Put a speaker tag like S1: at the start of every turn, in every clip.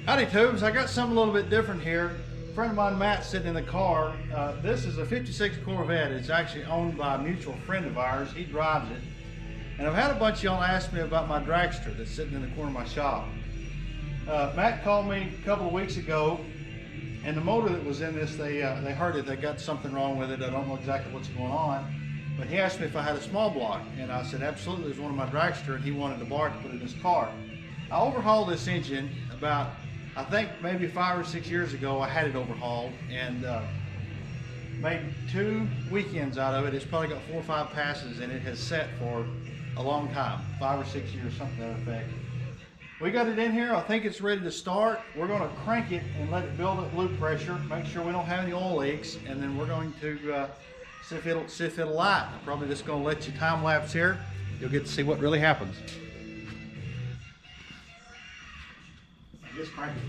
S1: Howdy tubes, I got something a little bit different here. A friend of mine, Matt, sitting in the car. This is a 56 Corvette. It's actually owned by a mutual friend of ours. He drives it. And I've had a bunch of y'all ask me about my dragster that's sitting in the corner of my shop. Matt called me a couple of weeks ago, and the motor that was in this, they heard it. They got something wrong with it. I don't know exactly what's going on. But he asked me if I had a small block, and I said absolutely. It was one of my dragster, and he wanted to borrow it to put in his car. I overhauled this engine about, I think maybe 5 or 6 years ago. I had it overhauled and made 2 weekends out of it. It's probably got 4 or 5 passes, and it has sat for a long time, 5 or 6 years, something to that effect. We got it in here. I think it's ready to start. We're going to crank it and let it build up loop pressure, make sure we don't have any oil leaks, and then we're going to see if it'll light. I'm probably just going to let you time lapse here. You'll get to see what really happens. Just crank it.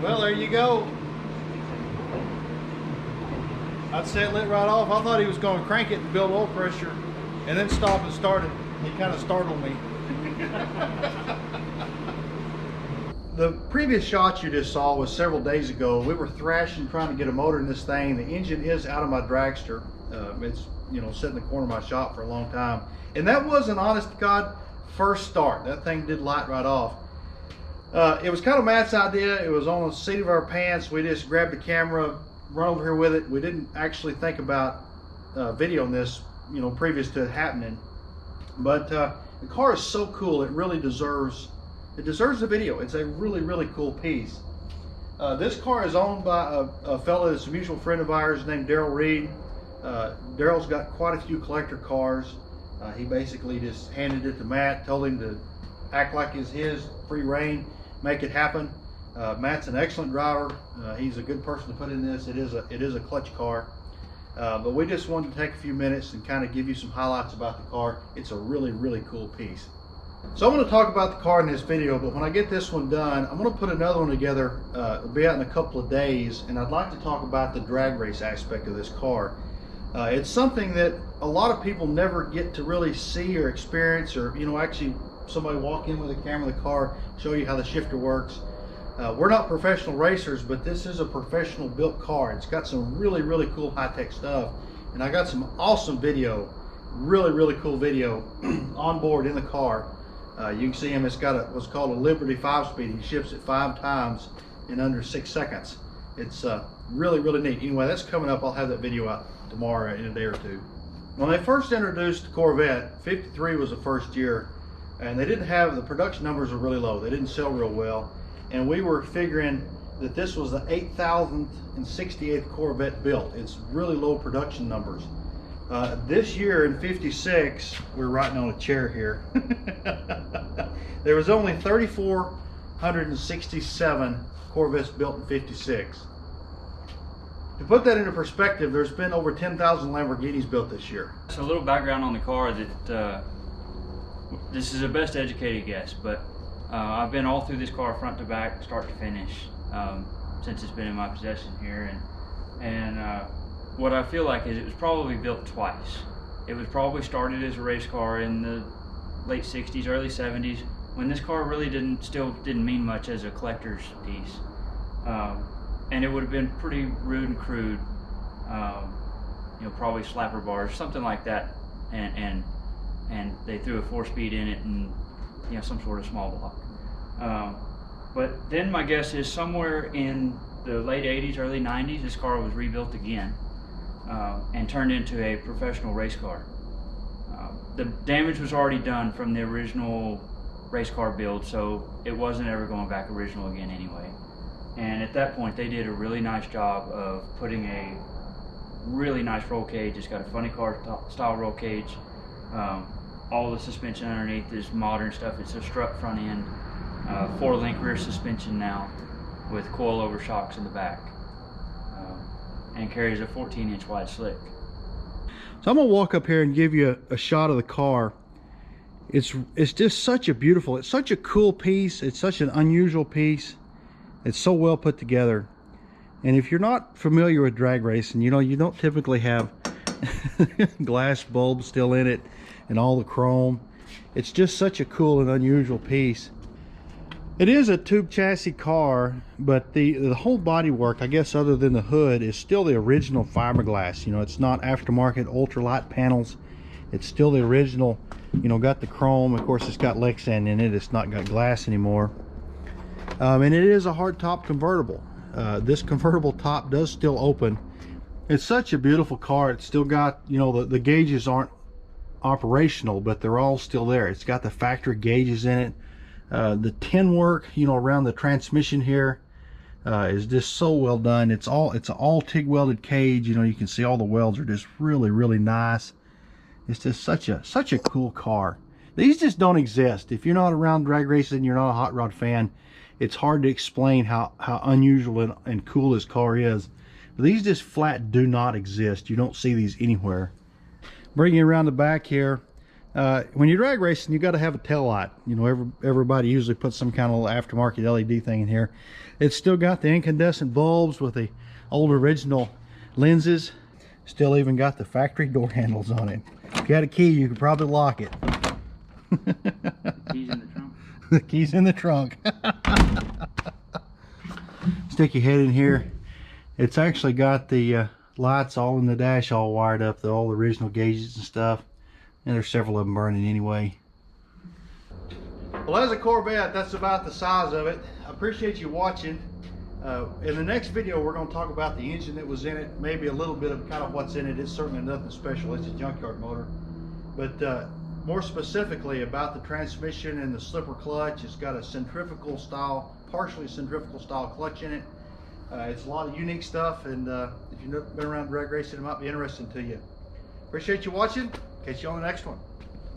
S1: Well, there you go. I'd say it lit right off. I thought he was going to crank it and build oil pressure and then stop and start it. He kind of startled me. The previous shot you just saw was several days ago. We were thrashing trying to get a motor in this thing. The engine is out of my dragster. It's, you know, sitting in the corner of my shop for a long time. And that was an honest to God first start. That thing did light right off. It was kind of Matt's idea. It was on the seat of our pants. We just grabbed the camera, run over here with it. We didn't actually think about videoing this, you know, previous to it happening. But the car is so cool. It really deserves the video. It's a really, really cool piece. This car is owned by a fellow that's a mutual friend of ours named Darrell Reid. Darrell's got quite a few collector cars. He basically just handed it to Matt, told him to act like it's his, free reign, make it happen. Matt's an excellent driver. He's a good person to put in this. It is a clutch car. But we just wanted to take a few minutes and kind of give you some highlights about the car. It's a really, really cool piece. So I'm going to talk about the car in this video, but when I get this one done, I'm going to put another one together. It'll be out in a couple of days, and I'd like to talk about the drag race aspect of this car. It's something that a lot of people never get to really see or experience, or, you know, actually somebody walk in with a camera in the car, show you how the shifter works. We're not professional racers, but this is a professional built car. It's got some really, really cool high-tech stuff, and I got some awesome video, really, really cool video on board in the car. You can see him. It's got what's called a Liberty 5-speed. He ships it 5 times in under 6 seconds. It's really, really neat. Anyway, that's coming up. I'll have that video out tomorrow in a day or two. When they first introduced the Corvette, 53 was the first year, and they didn't have, the production numbers were really low. They didn't sell real well, and we were figuring that this was the 8,068th Corvette built. It's really low production numbers. This year in 56, we're riding on a chair here. There was only 3,467 Corvettes built in 56. To put that into perspective, there's been over 10,000 Lamborghinis built this year.
S2: So a little background on the car, that this is a best educated guess, but I've been all through this car front to back, start to finish, since it's been in my possession here, and what I feel like is it was probably built twice. It was probably started as a race car in the late 60s, early 70s, when this car really still didn't mean much as a collector's piece. And it would have been pretty rude and crude, you know, probably slapper bars, something like that, and they threw a 4-speed in it and, you know, some sort of small block. But then my guess is somewhere in the late 80s, early 90s, this car was rebuilt again. And turned into a professional race car. The damage was already done from the original race car build, so it wasn't ever going back original again anyway. And at that point, they did a really nice job of putting a really nice roll cage. It's got a funny car style roll cage. All the suspension underneath is modern stuff. It's a strut front end, 4-link rear suspension now, with coilover shocks in the back. And carries a 14-inch wide slick.
S1: So I'm gonna walk up here and give you a shot of the car. It's just such a beautiful, it's such a cool piece. It's such an unusual piece. It's so well put together. And if you're not familiar with drag racing, you know, you don't typically have glass bulbs still in it and all the chrome. It's just such a cool and unusual piece. It is a tube chassis car, but the whole bodywork, I guess other than the hood, is still the original fiberglass. You know, it's not aftermarket ultralight panels. It's still the original, you know, got the chrome. Of course, it's got Lexan in it. It's not got glass anymore. And it is a hardtop convertible. This convertible top does still open. It's such a beautiful car. It's still got, you know, the gauges aren't operational, but they're all still there. It's got the factory gauges in it. The tin work, you know, around the transmission here is just so well done. It's an all TIG welded cage. You know, you can see all the welds are just really, really nice. It's just such a cool car. These just don't exist. If you're not around drag racing, you're not a hot rod fan, it's hard to explain how unusual and cool this car is. But these just flat do not exist. You don't see these anywhere. Bringing it around the back here, When you're drag racing, you got to have a tail light. You know, everybody usually puts some kind of aftermarket LED thing in here. It's still got the incandescent bulbs with the old original lenses. Still even got the factory door handles on it. If you had a key, you could probably lock it.
S2: The keys in the trunk.
S1: The keys in the trunk. Stick your head in here. It's actually got the lights all in the dash, all wired up, all the original gauges and stuff. And there's several of them burning anyway. Well, as a Corvette, that's about the size of it. I appreciate you watching. In the next video, we're going to talk about the engine that was in it, maybe a little bit of kind of what's in it. It's certainly nothing special. It's a junkyard motor. But more specifically about the transmission and the slipper clutch. It's got a centrifugal style, partially centrifugal style clutch in it. It's a lot of unique stuff, and if you've been around drag racing, it might be interesting to you. Appreciate you watching. Catch you on the next one.